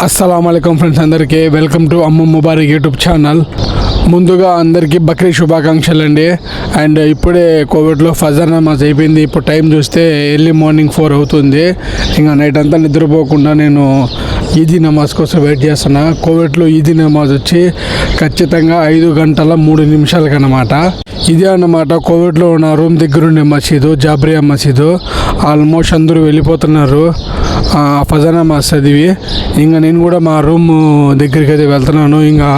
అస్సలాముఅలైకుం friends, అందరికీ welcome to అమ్మ Mubarak YouTube channel. ముందుగా అందరికీ బక్రీద్ శుభాకాంక్షలు అండి. అండ్ ఇప్పుడే కోవిడ్లో ఫజర్ నమాజ్ అయిపోయింది. ఇప్పుడు టైం చూస్తే ఎర్లీ మార్నింగ్ 4 అవుతుంది. ఇంకా నైట్ అంతా నిద్రపోకుండా నేను ఈదీ నమాజ్ కోసం వెయిట్ చేస్తున్నా. కోవిడ్లో ఈదీ నమాజ్ వచ్చి ఖచ్చితంగా 5 గంటల 3 నిమిషాలకు అన్నమాట. ఇదే అన్నమాట కోవిడ్లో ఉన్న రూమ్ దగ్గరుండే మసీదు, జాబ్రియా మసీదు. ఆల్మోస్ట్ అందరూ వెళ్ళిపోతున్నారు ఫజర్ నమాజ్ చదివి. ఇంకా నేను కూడా మా రూమ్ దగ్గరికి అయితే వెళ్తున్నాను. ఇంకా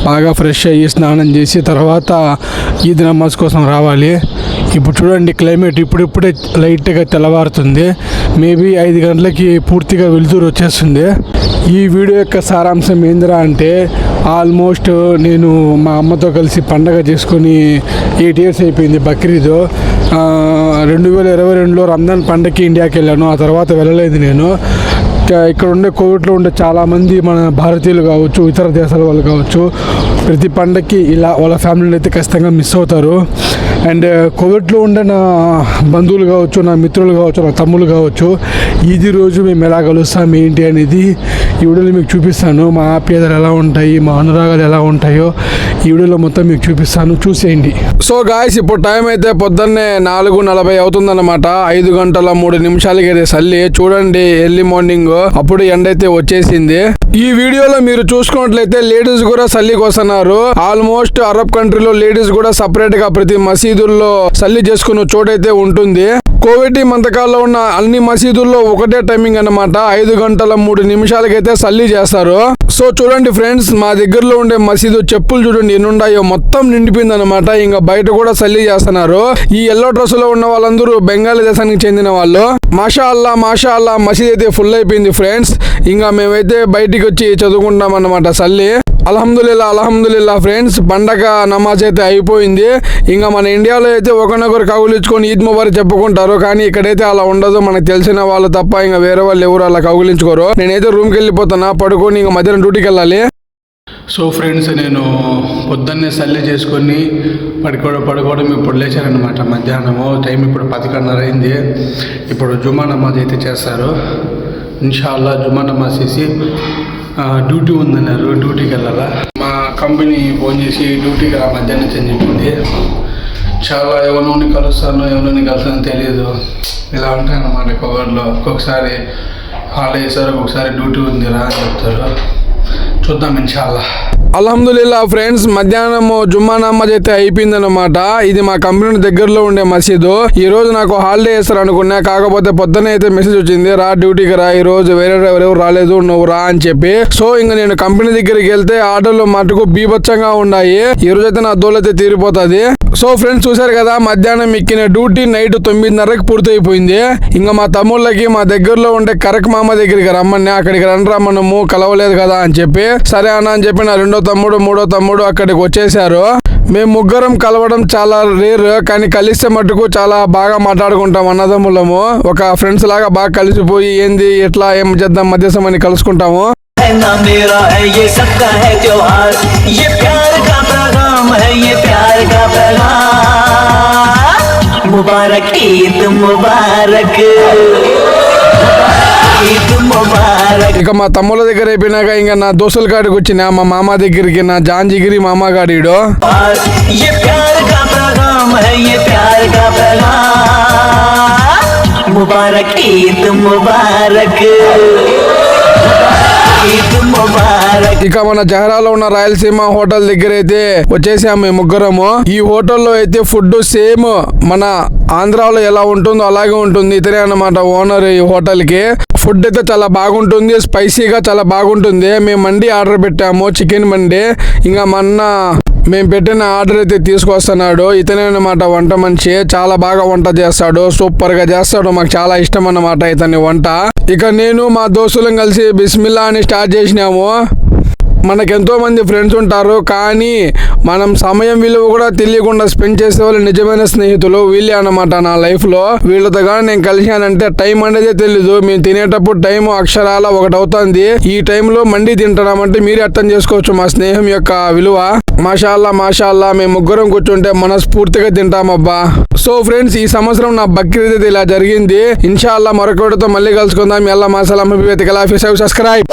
బాగా ఫ్రెష్ అయ్యి స్నానం చేసి తర్వాత ఈద్ నమాజ్ కోసం రావాలి. ఇప్పుడు చూడండి క్లైమేట్ ఇప్పుడిప్పుడే లైట్గా తెల్లవారుతుంది. మేబీ 5 గంటలకి పూర్తిగా వెలుతురు వచ్చేస్తుంది. ఈ వీడియో యొక్క సారాంశం ఏందిరా అంటే, ఆల్మోస్ట్ నేను మా అమ్మతో కలిసి పండగ చేసుకొని 8 ఇయర్స్ అయిపోయింది. బక్రీద్ 2022లో రంజాన్ పండగకి ఇండియాకి వెళ్ళాను. ఆ తర్వాత వెళ్ళలేదు నేను. ఇక్కడ ఉండే కోవిడ్లో ఉండే చాలామంది మన భారతీయులు కావచ్చు, ఇతర దేశాల వాళ్ళు కావచ్చు, ప్రతి పండగకి ఇలా వాళ్ళ ఫ్యామిలీని అయితే ఖచ్చితంగా మిస్ అవుతారు. అండ్ కోవిడ్లో ఉండే నా బంధువులు కావచ్చు, నా మిత్రులు కావచ్చు, నా తమ్ముళ్ళు కావచ్చు, ఈదీ రోజు మేము ఎలా కలుస్తాం ఏంటి అనేది ఈ వీడియోలో మీకు చూపిస్తాను. మా ఆప్యాయతలు ఎలా ఉంటాయి, మా అనురాగాలు ఎలా ఉంటాయో ఈ వీడియోలో మొత్తం మీకు చూపిస్తాను, చూసేయండి. సో గాయస్, ఇప్పుడు టైం అయితే పొద్దున్నే 4:40 అవుతుందన్నమాట. 5 గంటల 3 నిమిషాలకి అయితే చల్లి చూడండి, ఎర్లీ మార్నింగ్ అప్పుడు ఎండ అయితే వచ్చేసింది. ఈ వీడియోలో మీరు చూసుకున్నట్లయితే లేడీస్ కూడా సల్లికి వస్తున్నారు. ఆల్మోస్ట్ అరబ్ కంట్రీలో లేడీస్ కూడా సపరేట్ గా ప్రతి మసీదుల్లో సల్లి చేసుకున్న చోటైతే ఉంటుంది. కోవిడ్ మంతకాల్లో ఉన్న అన్ని మసీదుల్లో ఒకటే టైమింగ్ అన్నమాట. 5 గంటల 3 నిమిషాలకైతే సల్లి చేస్తారు. సో చూడండి ఫ్రెండ్స్, మా దగ్గరలో ఉండే మసీదు చెప్పులు చూడండి ఎన్ని ఉన్నాయో, మొత్తం నిండిపోయింది అనమాట. ఇంకా బయట కూడా సల్లి చేస్తున్నారు. ఈ ఎల్లో డ్రెస్ లో ఉన్న వాళ్ళందరూ బెంగాలీ దేశానికి చెందిన వాళ్ళు. మాషా అల్లా మసీద్ అయితే ఫుల్ అయిపోయింది ఫ్రెండ్స్. ఇంకా మేమైతే బయటికి వచ్చి చదువుకుంటాం అన్నమాట సల్లి. అల్హమ్దుల్లా ఫ్రెండ్స్, పండగ నమాజ్ అయితే అయిపోయింది. ఇంకా మన ఇండియాలో అయితే ఒకరినొకరు కౌగిలించుకొని ఈద్ ముబారక్ చెప్పుకుంటారు. కానీ ఇక్కడైతే అలా ఉండదు. మనకు తెలిసిన వాళ్ళు తప్ప ఇంకా వేరే వాళ్ళు ఎవరు అలా కౌగిలించుకోరు. నేనైతే రూమ్కి వెళ్ళిపోతున్నా పడుకొని, ఇంకా మధ్యాహ్నం డ్యూటీకి వెళ్ళాలి. సో ఫ్రెండ్స్, నేను పొద్దున్నే సల్లి చేసుకొని పడుకోవడం ఇప్పుడు లేచారనమాట. మధ్యాహ్నము టైం ఇప్పుడు 10:30 అయింది. ఇప్పుడు జుమా నమాజ్ అయితే చేస్తారు. ఇన్షాల్లా జుమా నమాజ్ చేసి డ్యూటీ ఉందన్నారు, డ్యూటీకి వెళ్ళాలా. మా కంపెనీ ఫోన్ చేసి డ్యూటీకి రా మధ్యాహ్నం అని చెప్పింది. చాలా ఎవరిని కలుస్తానో ఎవరిని కలుస్తానో తెలియదు. ఇలా ఉంటాయన్నమాట కోవిడ్లో. ఒక్కొక్కసారి హాలిడే ఇస్తారు, ఒక్కొక్కసారి డ్యూటీ ఉంది రా అని చెప్తారు. చూద్దాం ఇన్షాల్లా. అల్హమ్దుల్లా ఫ్రెండ్స్, మధ్యాహ్నం జుమ్మా నమాజ్ అయితే అయిపోయిందనమాట. ఇది మా కంపెనీ దగ్గరలో ఉండే మసీదు. ఈ రోజు నాకు హాలిడే వేస్తారు అనుకున్నా, కాకపోతే పొద్దున అయితే మెసేజ్ వచ్చింది, రా డ్యూటీకి రా, ఈ రోజు ఎవరెవరు రాలేదు, నువ్వు రా అని చెప్పి. సో ఇంకా నేను కంపెనీ దగ్గరికి వెళ్తే ఆర్డర్లు మటుకు బీభత్సంగా ఉన్నాయి. ఈ రోజు అయితే నా దోలైతే తీరిపోతుంది. సో ఫ్రెండ్స్, చూసారు కదా, మధ్యాహ్నం ఎక్కిన డ్యూటీ నైట్ 9:30కి పూర్తి అయిపోయింది. ఇంకా మా తమ్ముళ్ళకి మా దగ్గరలో ఉండే కరక్ మామ దగ్గరికి రమ్మని, అక్కడికి రండి మనము కలవలేదు కదా అని చెప్పి, సరే అన్న అని చెప్పి నా 2వ తమ్ముడు 3వ తమ్ముడు అక్కడికి వచ్చేసారు. మేము ముగ్గురం కలవడం చాలా రేర్, కానీ కలిస్తే మటుకు చాలా బాగా మాట్లాడుకుంటాం. అన్నదమ్ములము ఒక ఫ్రెండ్స్ లాగా బాగా కలిసిపోయి ఏంది ఎట్లా ఏం చేద్దాం మధ్యసం అని కలుసుకుంటాము. ముబారక్ ఈద్ ముబారక్. ఇక మా తమ్ముళ్ళ దగ్గర అయిపోయినాక ఇంకా నా దోస్తుల కాడికి వచ్చిన మా మామ దగ్గరికి, నా జాంజిగిరి మామ గాడిడు. ముబారక్ ఈద్ ముబారక్. ఇక మన జహరాలో ఉన్న రాయలసీమ హోటల్ దగ్గర అయితే వచ్చేసాము మేము ముగ్గురము. ఈ హోటల్లో అయితే ఫుడ్ సేమ్ మన ఆంధ్రాలో ఎలా ఉంటుందో అలాగే ఉంటుంది. ఇతనే అన్నమాట ఓనర్ ఈ హోటల్ కి. ఫుడ్ అయితే చాలా బాగుంటుంది, స్పైసీగా చాలా బాగుంటుంది. మేము మండి ఆర్డర్ పెట్టాము, చికెన్ మండి. ఇంకా మొన్న మేము పెట్టిన ఆర్డర్ అయితే తీసుకొస్తున్నాడు. ఇతనే అన్నమాట వంట మనిషి. చాలా బాగా వంట చేస్తాడు, సూపర్ గా చేస్తాడు. మాకు చాలా ఇష్టం అన్నమాట ఇతని వంట. ఇక నేను మా దోస్తులం కలిసి బిస్మిల్లా అని స్టార్ట్ చేసినాము. మనకెంతో మంది ఫ్రెండ్స్ ఉంటారు, కానీ మనం సమయం విలువ కూడా తెలియకుండా స్పెండ్ చేసే వాళ్ళు నిజమైన స్నేహితులు వీళ్ళే అన్నమాట. నా లైఫ్లో వీళ్ళతో కానీ నేను కలిశానంటే టైం అనేది తెలీదు. మేము తినేటప్పుడు టైం అక్షరాల 1 అవుతుంది. ఈ టైంలో మండి తింటున్నామంటే మీరే అర్థం చేసుకోవచ్చు మా స్నేహం యొక్క విలువ. మాషాల్లా మేము ముగ్గురం కూర్చుంటే మనస్ఫూర్తిగా తింటామబ్బా. సో ఫ్రెండ్స్, ఈ సంవత్సరం నా బక్రీద్ ఇలా జరిగింది. ఇన్షాల్లా మరొకటితో మళ్ళీ కలుసుకుందాం. ఎల్లా మాసాల సబ్స్క్రైబ్.